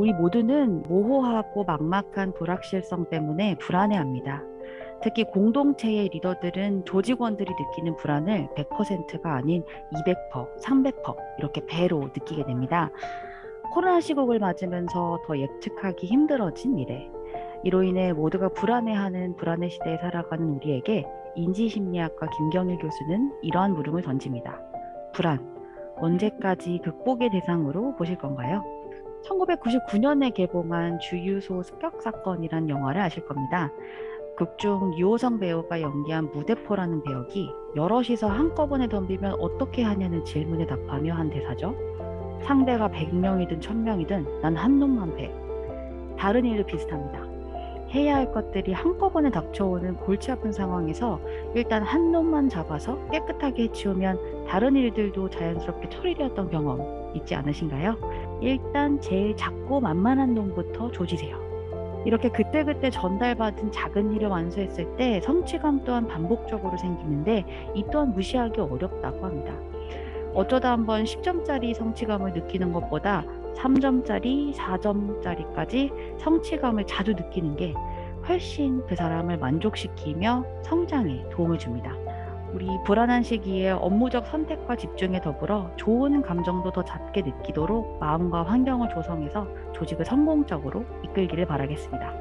우리 모두는 모호하고 막막한 불확실성 때문에 불안해합니다. 특히 공동체의 리더들은 조직원들이 느끼는 불안을 100%가 아닌 200%, 300% 이렇게 배로 느끼게 됩니다. 코로나 시국을 맞으면서 더 예측하기 힘들어진 미래. 이로 인해 모두가 불안해하는 불안의 시대에 살아가는 우리에게 인지심리학과 김경일 교수는 이러한 물음을 던집니다. 불안, 언제까지 극복의 대상으로 보실 건가요? 1999년에 개봉한 주유소 습격 사건이란 영화를 아실 겁니다. 극중 유호성 배우가 연기한 무대포라는 배역이 여럿이서 한꺼번에 덤비면 어떻게 하냐는 질문에 답하며 한 대사죠. 상대가 100명이든 1000명이든 난 한 놈만 패. 다른 일도 비슷합니다. 해야 할 것들이 한꺼번에 닥쳐오는 골치 아픈 상황에서 일단 한 놈만 잡아서 깨끗하게 해치우면 다른 일들도 자연스럽게 처리되었던 경험 있지 않으신가요? 일단 제일 작고 만만한 놈부터 조지세요. 이렇게 그때그때 전달받은 작은 일을 완수했을 때 성취감 또한 반복적으로 생기는데 이 또한 무시하기 어렵다고 합니다. 어쩌다 한번 10점짜리 성취감을 느끼는 것보다 3점짜리, 4점짜리까지 성취감을 자주 느끼는 게 훨씬 그 사람을 만족시키며 성장에 도움을 줍니다. 우리 불안한 시기에 업무적 선택과 집중에 더불어 좋은 감정도 더 잦게 느끼도록 마음과 환경을 조성해서 조직을 성공적으로 이끌기를 바라겠습니다.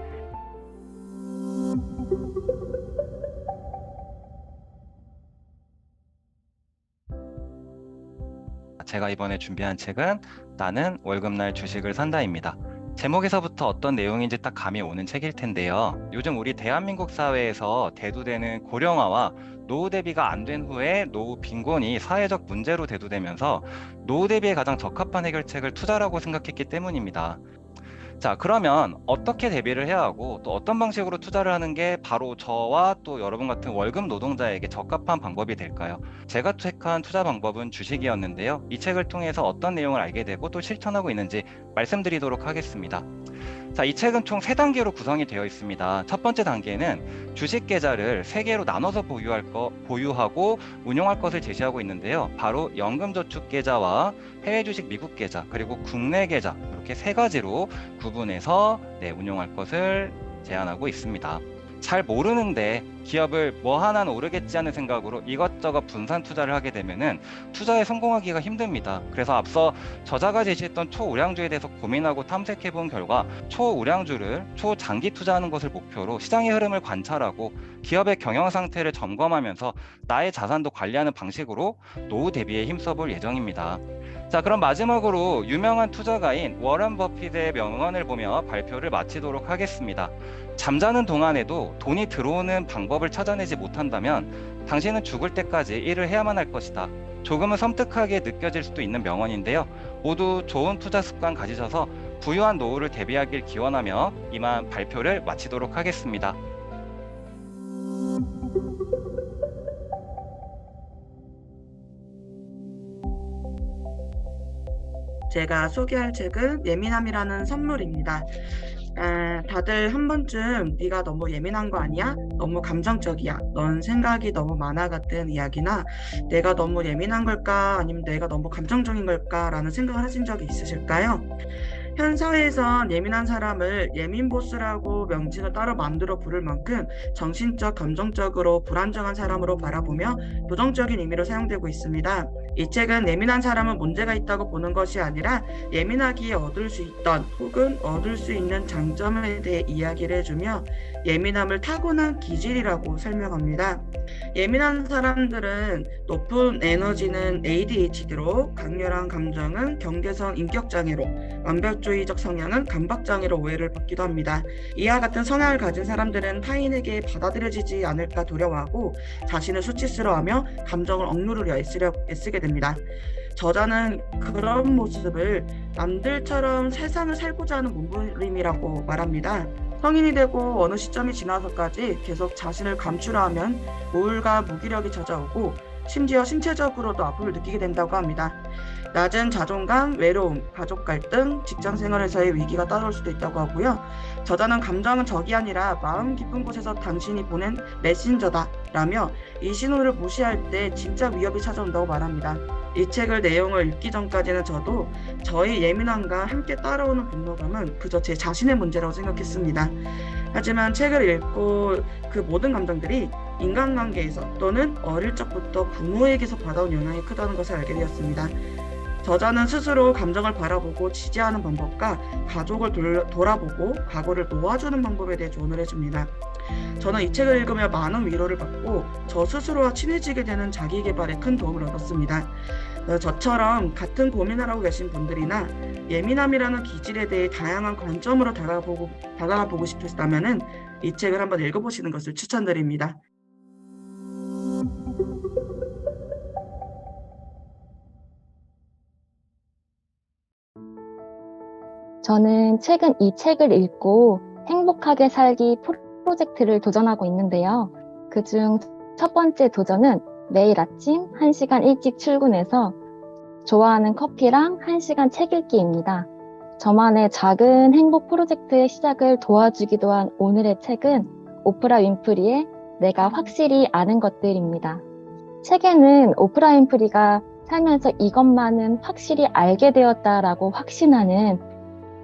제가 이번에 준비한 책은 나는 월급날 주식을 산다입니다. 제목에서부터 어떤 내용인지 딱 감이 오는 책일 텐데요. 요즘 우리 대한민국 사회에서 대두되는 고령화와 노후 대비가 안 된 후에 노후 빈곤이 사회적 문제로 대두되면서 노후 대비에 가장 적합한 해결책을 투자라고 생각했기 때문입니다. 자, 그러면 어떻게 대비를 해야 하고 또 어떤 방식으로 투자를 하는 게 바로 저와 또 여러분 같은 월급 노동자에게 적합한 방법이 될까요? 제가 택한 투자 방법은 주식이었는데요. 이 책을 통해서 어떤 내용을 알게 되고 또 실천하고 있는지 말씀드리도록 하겠습니다. 자, 이 책은 총 3단계로 구성이 되어 있습니다. 첫 번째 단계는 주식 계좌를 3개로 나눠서 보유하고 운용할 것을 제시하고 있는데요. 바로 연금저축 계좌와 해외 주식 미국 계좌, 그리고 국내 계좌, 이렇게 3가지로 구분해서 운용할 것을 제안하고 있습니다. 잘 모르는데 기업을 뭐 하나는 오르겠지 하는 생각으로 이것저것 분산 투자를 하게 되면은 투자에 성공하기가 힘듭니다. 그래서 앞서 저자가 제시했던 초우량주에 대해서 고민하고 탐색해 본 결과 초우량주를 초장기 투자하는 것을 목표로 시장의 흐름을 관찰하고 기업의 경영 상태를 점검하면서 나의 자산도 관리하는 방식으로 노후 대비에 힘써볼 예정입니다. 자, 그럼 마지막으로 유명한 투자가인 워런 버핏의 명언을 보며 발표를 마치도록 하겠습니다. 잠자는 동안에도 돈이 들어오는 방법을 찾아내지 못한다면 당신은 죽을 때까지 일을 해야만 할 것이다. 조금은 섬뜩하게 느껴질 수도 있는 명언인데요. 모두 좋은 투자 습관 가지셔서 부유한 노후를 대비하길 기원하며 이만 발표를 마치도록 하겠습니다. 제가 소개할 책은 예민함이라는 선물입니다. 다들 한 번쯤 네가 너무 예민한 거 아니야? 너무 감정적이야. 넌 생각이 너무 많아 같은 이야기나 내가 너무 예민한 걸까? 아니면 내가 너무 감정적인 걸까? 라는 생각을 하신 적이 있으실까요? 현 사회에선 예민한 사람을 예민 보스라고 명칭을 따로 만들어 부를 만큼 정신적, 감정적으로 불안정한 사람으로 바라보며 부정적인 의미로 사용되고 있습니다. 이 책은 예민한 사람은 문제가 있다고 보는 것이 아니라 예민하기에 얻을 수 있던 혹은 얻을 수 있는 장점에 대해 이야기를 해주며 예민함을 타고난 기질이라고 설명합니다. 예민한 사람들은 높은 에너지는 ADHD로, 강렬한 감정은 경계성 인격장애로, 완벽주의적 성향은 감각장애로 오해를 받기도 합니다. 이와 같은 성향을 가진 사람들은 타인에게 받아들여지지 않을까 두려워하고 자신을 수치스러워하며 감정을 억누르려 애쓰게 됩니다. 저자는 그런 모습을 남들처럼 세상을 살고자 하는 몸부림이라고 말합니다. 성인이 되고 어느 시점이 지나서까지 계속 자신을 감추려 하면 우울과 무기력이 찾아오고 심지어 신체적으로도 아픔을 느끼게 된다고 합니다. 낮은 자존감, 외로움, 가족 갈등, 직장 생활에서의 위기가 따라올 수도 있다고 하고요. 저자는 감정은 적이 아니라 마음 깊은 곳에서 당신이 보낸 메신저다 라며 이 신호를 무시할 때 진짜 위협이 찾아온다고 말합니다. 이 책을 내용을 읽기 전까지는 저도 저의 예민함과 함께 따라오는 분노감은 그저 제 자신의 문제라고 생각했습니다. 하지만 책을 읽고 그 모든 감정들이 인간관계에서 또는 어릴 적부터 부모에게서 받아온 영향이 크다는 것을 알게 되었습니다. 저자는 스스로 감정을 바라보고 지지하는 방법과 가족을 돌아보고 과거를 놓아주는 방법에 대해 조언을 해줍니다. 저는 이 책을 읽으며 많은 위로를 받고 저 스스로와 친해지게 되는 자기 개발에 큰 도움을 얻었습니다. 저처럼 같은 고민을 하고 계신 분들이나 예민함이라는 기질에 대해 다양한 관점으로 다가보고 싶으시다면 이 책을 한번 읽어보시는 것을 추천드립니다. 저는 최근 이 책을 읽고 행복하게 살기 프로젝트를 도전하고 있는데요. 그중 첫 번째 도전은 매일 아침 1시간 일찍 출근해서 좋아하는 커피랑 1시간 책 읽기입니다. 저만의 작은 행복 프로젝트의 시작을 도와주기도 한 오늘의 책은 오프라 윈프리의 내가 확실히 아는 것들입니다. 책에는 오프라 윈프리가 살면서 이것만은 확실히 알게 되었다라고 확신하는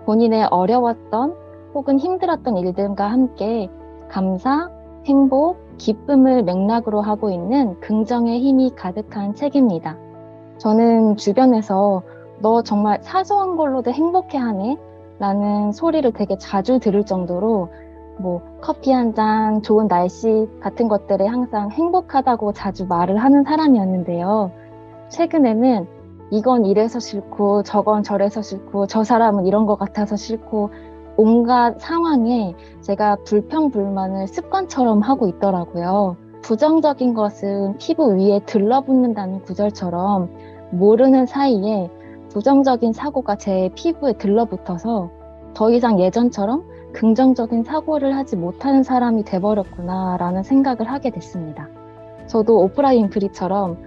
본인의 어려웠던 혹은 힘들었던 일들과 함께 감사, 행복, 기쁨을 맥락으로 하고 있는 긍정의 힘이 가득한 책입니다. 저는 주변에서 너 정말 사소한 걸로도 행복해하네? 라는 소리를 되게 자주 들을 정도로 커피 한 잔, 좋은 날씨 같은 것들에 항상 행복하다고 자주 말을 하는 사람이었는데요. 최근에는 이건 이래서 싫고 저건 저래서 싫고 저 사람은 이런 것 같아서 싫고 온갖 상황에 제가 불평불만을 습관처럼 하고 있더라고요. 부정적인 것은 피부 위에 들러붙는다는 구절처럼 모르는 사이에 부정적인 사고가 제 피부에 들러붙어서 더 이상 예전처럼 긍정적인 사고를 하지 못하는 사람이 돼버렸구나라는 생각을 하게 됐습니다. 저도 오프라 윈프리처럼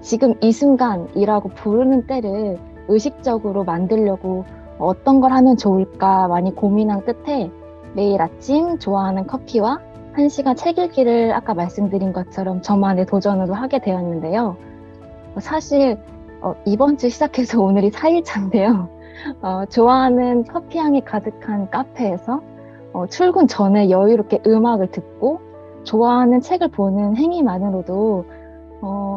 지금 이 순간이라고 부르는 때를 의식적으로 만들려고 어떤 걸 하면 좋을까 많이 고민한 끝에 매일 아침 좋아하는 커피와 1시간 책 읽기를 아까 말씀드린 것처럼 저만의 도전으로 하게 되었는데요. 사실 이번 주 시작해서 오늘이 4일차인데요. 좋아하는 커피향이 가득한 카페에서 출근 전에 여유롭게 음악을 듣고 좋아하는 책을 보는 행위만으로도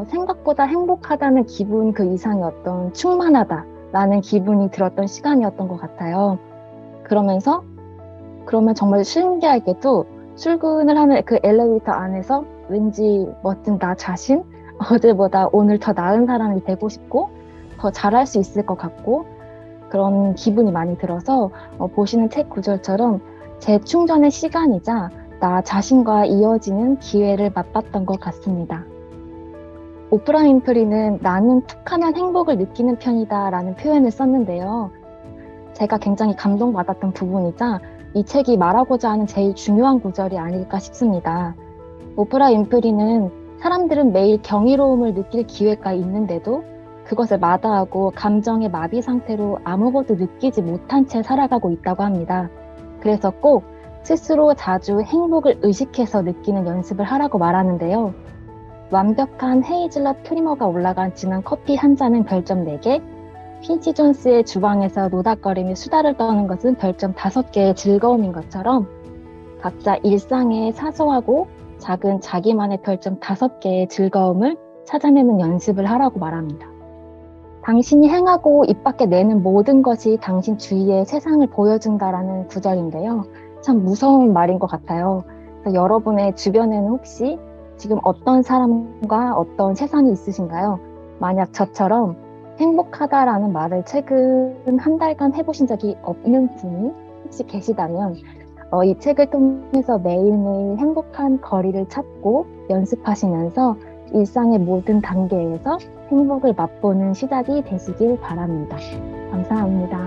생각보다 행복하다는 기분 그 이상의 어떤 충만하다라는 기분이 들었던 시간이었던 것 같아요. 그러면 정말 신기하게도 출근을 하는 그 엘리베이터 안에서 왠지 멋진 나 자신, 어제보다 오늘 더 나은 사람이 되고 싶고 더 잘할 수 있을 것 같고 그런 기분이 많이 들어서 보시는 책 구절처럼 재충전의 시간이자 나 자신과 이어지는 기회를 맛봤던 것 같습니다. 오프라 윈프리는 나는 툭하면 행복을 느끼는 편이다 라는 표현을 썼는데요. 제가 굉장히 감동받았던 부분이자 이 책이 말하고자 하는 제일 중요한 구절이 아닐까 싶습니다. 오프라 윈프리는 사람들은 매일 경이로움을 느낄 기회가 있는데도 그것을 마다하고 감정의 마비 상태로 아무것도 느끼지 못한 채 살아가고 있다고 합니다. 그래서 꼭 스스로 자주 행복을 의식해서 느끼는 연습을 하라고 말하는데요. 완벽한 헤이즐넛 크리머가 올라간 진한 커피 한 잔은 별점 4개, 퀸시 존스의 주방에서 노닥거리며 수다를 떠는 것은 별점 5개의 즐거움인 것처럼 각자 일상의 사소하고 작은 자기만의 별점 5개의 즐거움을 찾아내는 연습을 하라고 말합니다. 당신이 행하고 입 밖에 내는 모든 것이 당신 주위의 세상을 보여준다라는 구절인데요. 참 무서운 말인 것 같아요. 그래서 여러분의 주변에는 혹시 지금 어떤 사람과 어떤 세상이 있으신가요? 만약 저처럼 행복하다라는 말을 최근 한 달간 해보신 적이 없는 분이 혹시 계시다면 이 책을 통해서 매일매일 행복한 거리를 찾고 연습하시면서 일상의 모든 단계에서 행복을 맛보는 시작이 되시길 바랍니다. 감사합니다.